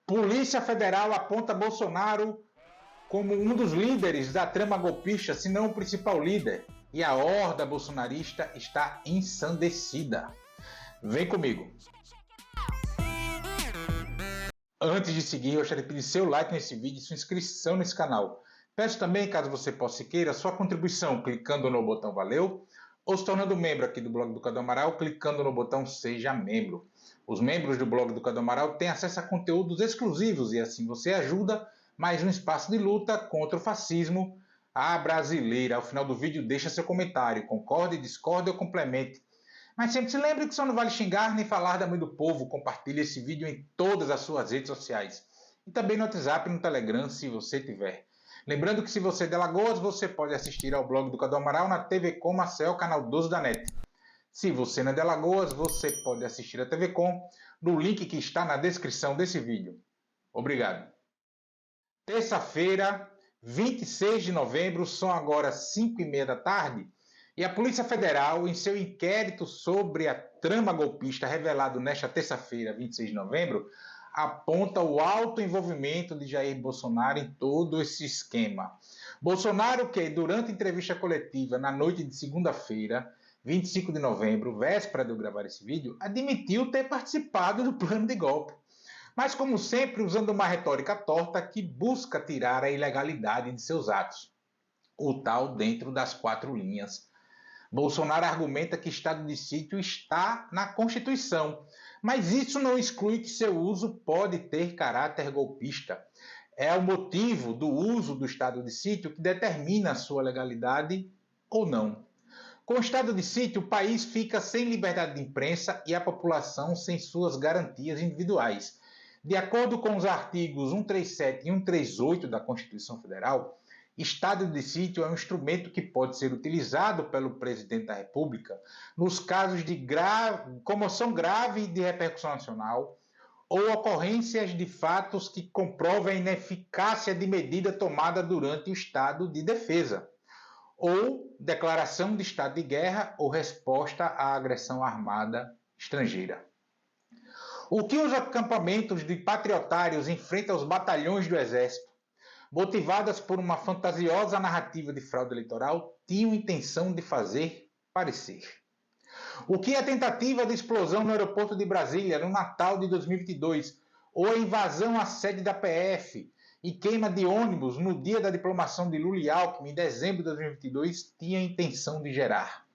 Polícia Federal aponta Bolsonaro como um dos líderes da trama golpista, se não o principal líder. E a horda bolsonarista está ensandecida. Vem comigo. Antes de seguir, eu gostaria de pedir seu like nesse vídeo e sua inscrição nesse canal. Peço também, caso você possa e queira, sua contribuição clicando no botão Valeu ou se tornando membro aqui do blog do Cadu Amaral, clicando no botão Seja Membro. Os membros do blog do Cadu Amaral têm acesso a conteúdos exclusivos e assim você ajuda mais um espaço de luta contra o fascismo à brasileira. Ao final do vídeo, deixa seu comentário, concorde, discorde ou complemente. Mas sempre se lembre que só não vale xingar nem falar da mãe do povo. Compartilhe esse vídeo em todas as suas redes sociais. E também no WhatsApp e no Telegram, se você tiver. Lembrando que se você é de Alagoas, você pode assistir ao blog do Cadu Amaral na TV Com Marcel, canal 12 da NET. Se você não é de Alagoas, você pode assistir a TV Com no link que está na descrição desse vídeo. Obrigado. Terça-feira, 26 de novembro, são agora 5h30 da tarde, e a Polícia Federal, em seu inquérito sobre a trama golpista revelado nesta terça-feira, 26 de novembro, aponta o alto envolvimento de Jair Bolsonaro em todo esse esquema. Bolsonaro, que durante entrevista coletiva na noite de segunda-feira, 25 de novembro, véspera de eu gravar esse vídeo, admitiu ter participado do plano de golpe. Mas, como sempre, usando uma retórica torta que busca tirar a ilegalidade de seus atos. O tal dentro das 4 linhas. Bolsonaro argumenta que estado de sítio está na Constituição, mas isso não exclui que seu uso pode ter caráter golpista. É o motivo do uso do estado de sítio que determina a sua legalidade ou não. Com o estado de sítio, o país fica sem liberdade de imprensa e a população sem suas garantias individuais. De acordo com os artigos 137 e 138 da Constituição Federal, estado de sítio é um instrumento que pode ser utilizado pelo presidente da República nos casos de comoção grave de repercussão nacional ou ocorrências de fatos que comprovem a ineficácia de medida tomada durante o estado de defesa, ou declaração de estado de guerra ou resposta à agressão armada estrangeira. O que os acampamentos de patriotários em frente aos batalhões do Exército, motivadas por uma fantasiosa narrativa de fraude eleitoral, tinham intenção de fazer parecer. O que a tentativa de explosão no aeroporto de Brasília no Natal de 2022, ou a invasão à sede da PF e queima de ônibus no dia da diplomação de Lula e Alckmin em dezembro de 2022 tinha a intenção de gerar.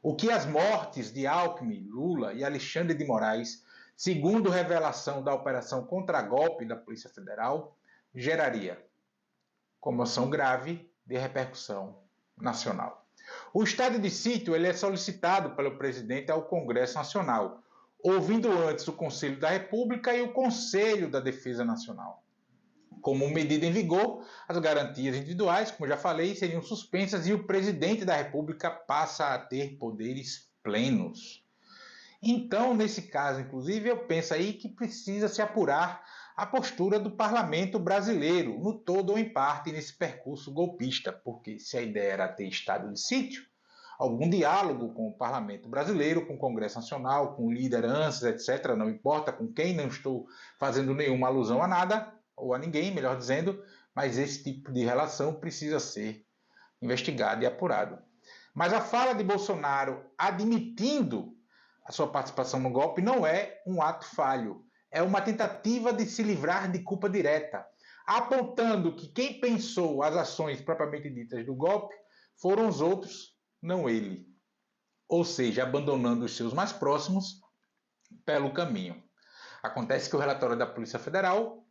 O que as mortes de Alckmin, Lula e Alexandre de Moraes, segundo revelação da Operação Contra-Golpe da Polícia Federal, geraria comoção grave de repercussão nacional. O estado de sítio ele é solicitado pelo presidente ao Congresso Nacional, ouvindo antes o Conselho da República e o Conselho da Defesa Nacional. Como medida em vigor, as garantias individuais, como já falei, seriam suspensas e o presidente da República passa a ter poderes plenos. Então, nesse caso, inclusive, eu penso aí que precisa se apurar a postura do parlamento brasileiro, no todo ou em parte, nesse percurso golpista, porque se a ideia era ter estado de sítio, algum diálogo com o parlamento brasileiro, com o Congresso Nacional, com lideranças, etc., não importa com quem, não estou fazendo nenhuma alusão a nada, ou a ninguém, melhor dizendo, mas esse tipo de relação precisa ser investigado e apurado. Mas a fala de Bolsonaro admitindo a sua participação no golpe não é um ato falho, é uma tentativa de se livrar de culpa direta, apontando que quem pensou as ações propriamente ditas do golpe foram os outros, não ele. Ou seja, abandonando os seus mais próximos pelo caminho. Acontece que o relatório da Polícia Federal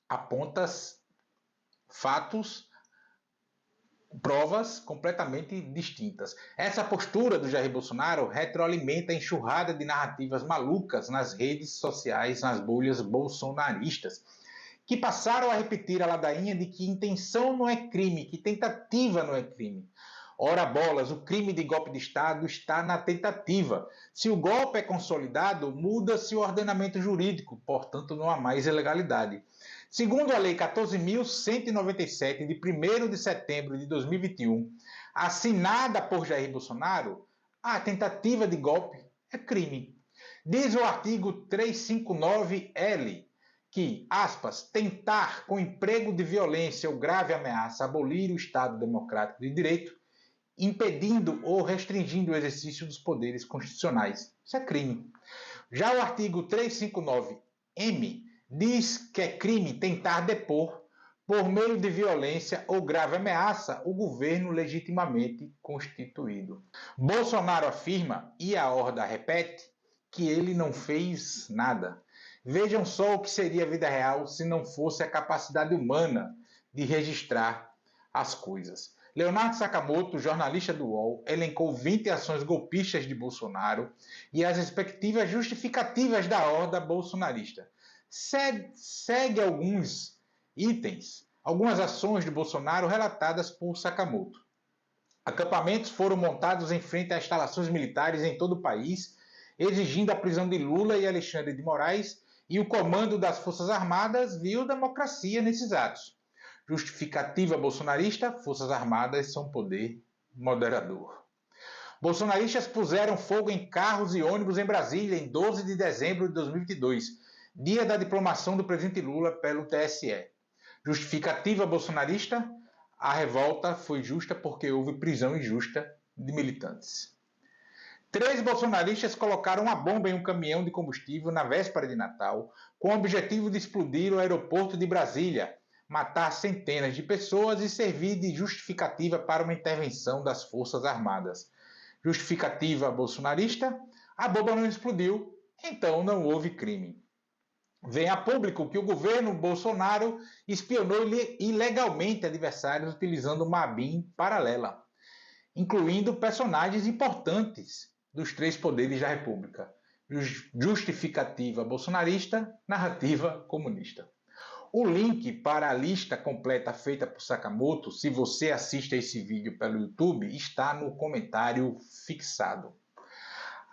aponta fatos, provas completamente distintas. Essa postura do Jair Bolsonaro retroalimenta a enxurrada de narrativas malucas nas redes sociais, nas bolhas bolsonaristas, que passaram a repetir a ladainha de que intenção não é crime, que tentativa não é crime. Ora bolas, o crime de golpe de Estado está na tentativa. Se o golpe é consolidado, muda-se o ordenamento jurídico, portanto não há mais ilegalidade. Segundo a Lei 14.197, de 1º de setembro de 2021, assinada por Jair Bolsonaro, a tentativa de golpe é crime. Diz o artigo 359-L que, aspas, tentar com emprego de violência ou grave ameaça abolir o Estado democrático de direito, impedindo ou restringindo o exercício dos poderes constitucionais. Isso é crime. Já o artigo 359-M diz que é crime tentar depor, por meio de violência ou grave ameaça, o governo legitimamente constituído. Bolsonaro afirma, e a horda repete, que ele não fez nada. Vejam só o que seria a vida real se não fosse a capacidade humana de registrar as coisas. Leonardo Sakamoto, jornalista do UOL, elencou 20 ações golpistas de Bolsonaro e as respectivas justificativas da horda bolsonarista. Segue alguns itens, algumas ações de Bolsonaro relatadas por Sakamoto. Acampamentos foram montados em frente a instalações militares em todo o país, exigindo a prisão de Lula e Alexandre de Moraes, e o comando das Forças Armadas viu democracia nesses atos. Justificativa bolsonarista, Forças Armadas são poder moderador. Bolsonaristas puseram fogo em carros e ônibus em Brasília em 12 de dezembro de 2022, dia da diplomação do presidente Lula pelo TSE. Justificativa bolsonarista, a revolta foi justa porque houve prisão injusta de militantes. 3 bolsonaristas colocaram uma bomba em um caminhão de combustível na véspera de Natal, com o objetivo de explodir o aeroporto de Brasília, matar centenas de pessoas e servir de justificativa para uma intervenção das Forças Armadas. Justificativa bolsonarista, a bomba não explodiu, então não houve crime. Vem a público que o governo Bolsonaro espionou ilegalmente adversários utilizando uma ABIN paralela, incluindo personagens importantes dos 3 poderes da República. Justificativa bolsonarista, narrativa comunista. O link para a lista completa feita por Sakamoto, se você assiste a esse vídeo pelo YouTube, está no comentário fixado.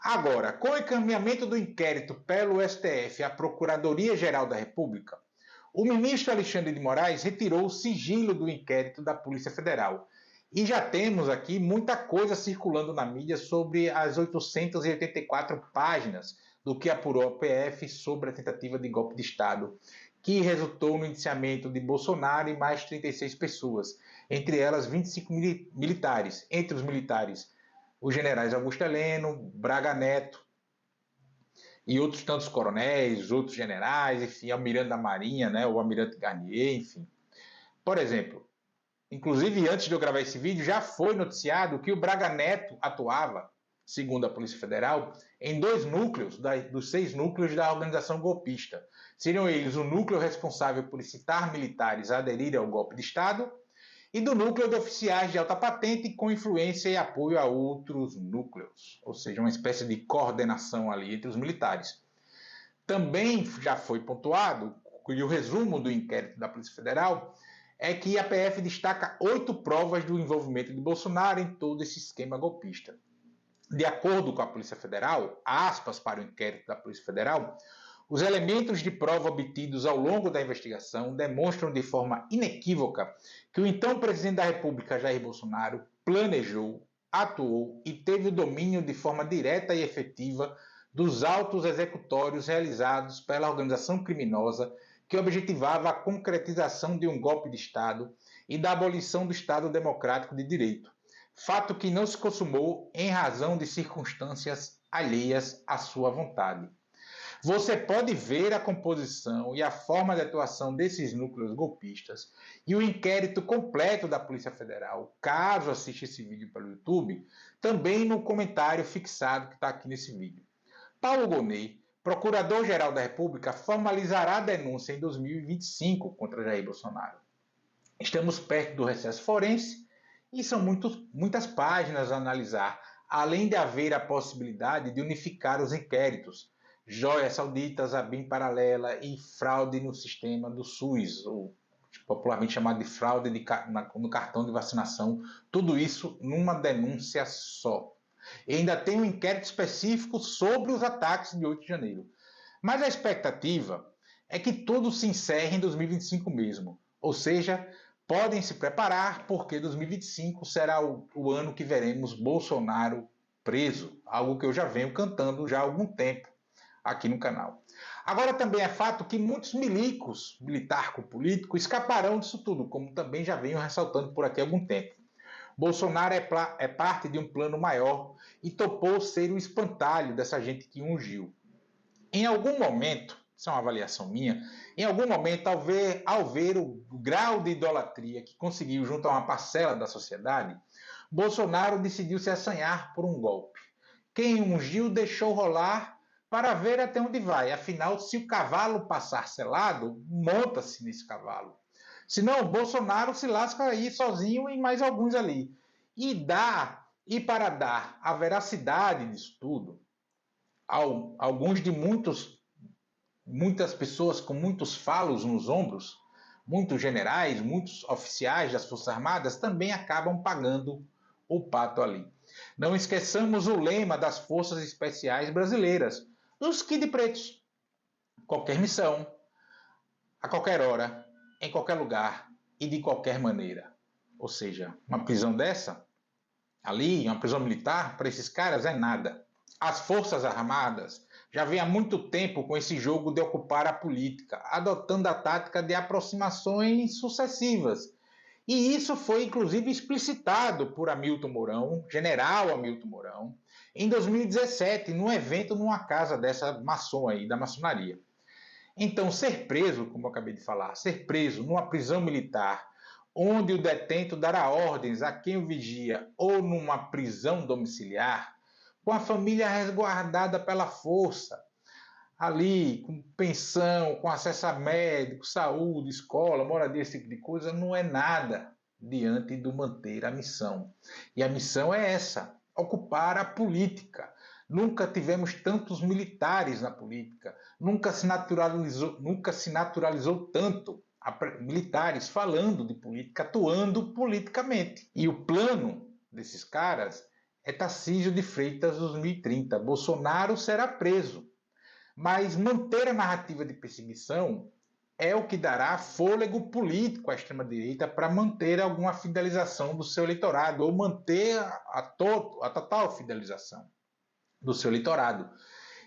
Agora, com o encaminhamento do inquérito pelo STF à Procuradoria-Geral da República, o ministro Alexandre de Moraes retirou o sigilo do inquérito da Polícia Federal. E já temos aqui muita coisa circulando na mídia sobre as 884 páginas do que apurou a PF sobre a tentativa de golpe de Estado, que resultou no indiciamento de Bolsonaro e mais 36 pessoas, entre elas 25 militares. Entre os militares, os generais Augusto Heleno, Braga Neto e outros tantos coronéis, outros generais, enfim, almirante da Marinha, né, o almirante Garnier, enfim. Por exemplo, inclusive antes de eu gravar esse vídeo, já foi noticiado que o Braga Neto atuava, segundo a Polícia Federal, em 2 núcleos dos 6 núcleos da organização golpista. Seriam eles o núcleo responsável por incitar militares a aderirem ao golpe de Estado e do núcleo de oficiais de alta patente com influência e apoio a outros núcleos, ou seja, uma espécie de coordenação ali entre os militares. Também já foi pontuado, e o resumo do inquérito da Polícia Federal é que a PF destaca 8 provas do envolvimento de Bolsonaro em todo esse esquema golpista. De acordo com a Polícia Federal, aspas para o inquérito da Polícia Federal, os elementos de prova obtidos ao longo da investigação demonstram de forma inequívoca que o então presidente da República, Jair Bolsonaro, planejou, atuou e teve o domínio de forma direta e efetiva dos autos executórios realizados pela organização criminosa que objetivava a concretização de um golpe de Estado e da abolição do Estado Democrático de Direito, fato que não se consumou em razão de circunstâncias alheias à sua vontade. Você pode ver a composição e a forma de atuação desses núcleos golpistas e o inquérito completo da Polícia Federal, caso assista esse vídeo pelo YouTube, também no comentário fixado que está aqui nesse vídeo. Paulo Gonet, Procurador-Geral da República, formalizará a denúncia em 2025 contra Jair Bolsonaro. Estamos perto do recesso forense e são muitas páginas a analisar, além de haver a possibilidade de unificar os inquéritos, joias sauditas, ABIN paralela e fraude no sistema do SUS, ou popularmente chamado de fraude no cartão de vacinação, tudo isso numa denúncia só. E ainda tem um inquérito específico sobre os ataques de 8 de janeiro. Mas a expectativa é que tudo se encerre em 2025 mesmo, ou seja, podem se preparar porque 2025 será o ano que veremos Bolsonaro preso, algo que eu já venho cantando já há algum tempo aqui no canal. Agora também é fato que muitos milicos, militar com político, escaparão disso tudo, como também já venho ressaltando por aqui há algum tempo. Bolsonaro é parte de um plano maior e topou ser o espantalho dessa gente que ungiu. Em algum momento, isso é uma avaliação minha, em algum momento, ao ver o grau de idolatria que conseguiu junto a uma parcela da sociedade, Bolsonaro decidiu se assanhar por um golpe. Quem ungiu deixou rolar para ver até onde vai. Afinal, se o cavalo passar selado, monta-se nesse cavalo. Senão, Bolsonaro se lasca aí sozinho e mais alguns ali. E para dar a veracidade disso tudo, alguns de muitas pessoas com muitos falos nos ombros, muitos generais, muitos oficiais das Forças Armadas também acabam pagando o pato ali. Não esqueçamos o lema das Forças Especiais Brasileiras, os Kid Pretos. Qualquer missão, a qualquer hora, em qualquer lugar e de qualquer maneira. Ou seja, uma prisão dessa, ali, uma prisão militar, para esses caras é nada. As Forças Armadas já vêm há muito tempo com esse jogo de ocupar a política, adotando a tática de aproximações sucessivas. E isso foi, inclusive, explicitado por Hamilton Mourão, general Hamilton Mourão, em 2017, num evento numa casa dessa maçom aí, da maçonaria. Então, ser preso, como eu acabei de falar, ser preso numa prisão militar, onde o detento dará ordens a quem o vigia, ou numa prisão domiciliar, com a família resguardada pela força, ali, com pensão, com acesso a médico, saúde, escola, moradia, esse tipo de coisa, não é nada diante do manter a missão. E a missão é essa, ocupar a política. Nunca tivemos tantos militares na política, nunca se naturalizou tanto militares falando de política, atuando politicamente. E o plano desses caras é Tarcísio de Freitas 2030. Bolsonaro será preso. Mas manter a narrativa de perseguição é o que dará fôlego político à extrema-direita para manter alguma fidelização do seu eleitorado, ou manter a total fidelização do seu eleitorado.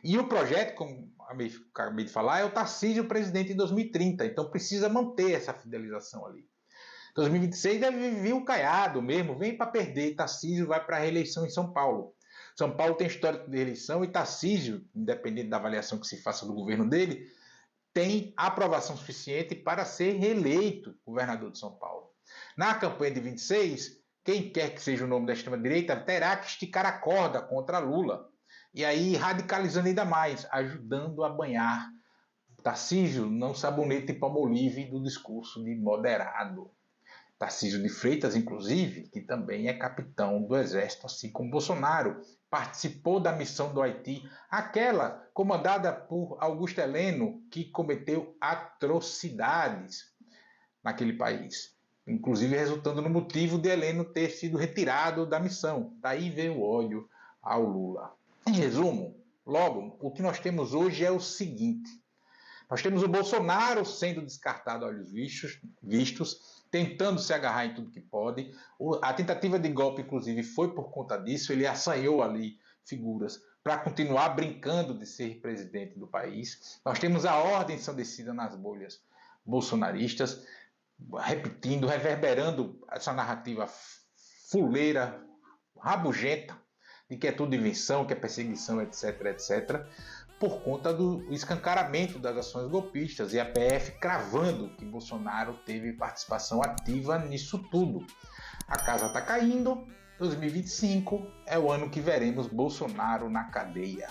E o projeto, como acabei de falar, é o Tarcísio presidente em 2030, então precisa manter essa fidelização ali. 2026 deve vir o Caiado mesmo, vem para perder, Tarcísio vai para a reeleição em São Paulo. São Paulo tem histórico de eleição e Tarcísio, independente da avaliação que se faça do governo dele, tem aprovação suficiente para ser reeleito governador de São Paulo. Na campanha de 26, quem quer que seja o nome da extrema-direita terá que esticar a corda contra Lula. E aí radicalizando ainda mais, ajudando a banhar Tarcísio não sabonete Palmolive do discurso de moderado. Tarcísio de Freitas, inclusive, que também é capitão do Exército, assim como Bolsonaro, participou da missão do Haiti, aquela comandada por Augusto Heleno, que cometeu atrocidades naquele país, inclusive resultando no motivo de Heleno ter sido retirado da missão. Daí veio o ódio ao Lula. Em resumo, logo, o que nós temos hoje é o seguinte: nós temos o Bolsonaro sendo descartado a olhos vistos, tentando se agarrar em tudo que pode. A tentativa de golpe, inclusive, foi por conta disso. Ele assanhou ali figuras para continuar brincando de ser presidente do país. Nós temos a ordem ensandecida nas bolhas bolsonaristas, repetindo, reverberando essa narrativa fuleira, rabugenta, de que é tudo invenção, que é perseguição, etc., etc., por conta do escancaramento das ações golpistas e a PF cravando que Bolsonaro teve participação ativa nisso tudo. A casa está caindo, 2025 é o ano que veremos Bolsonaro na cadeia.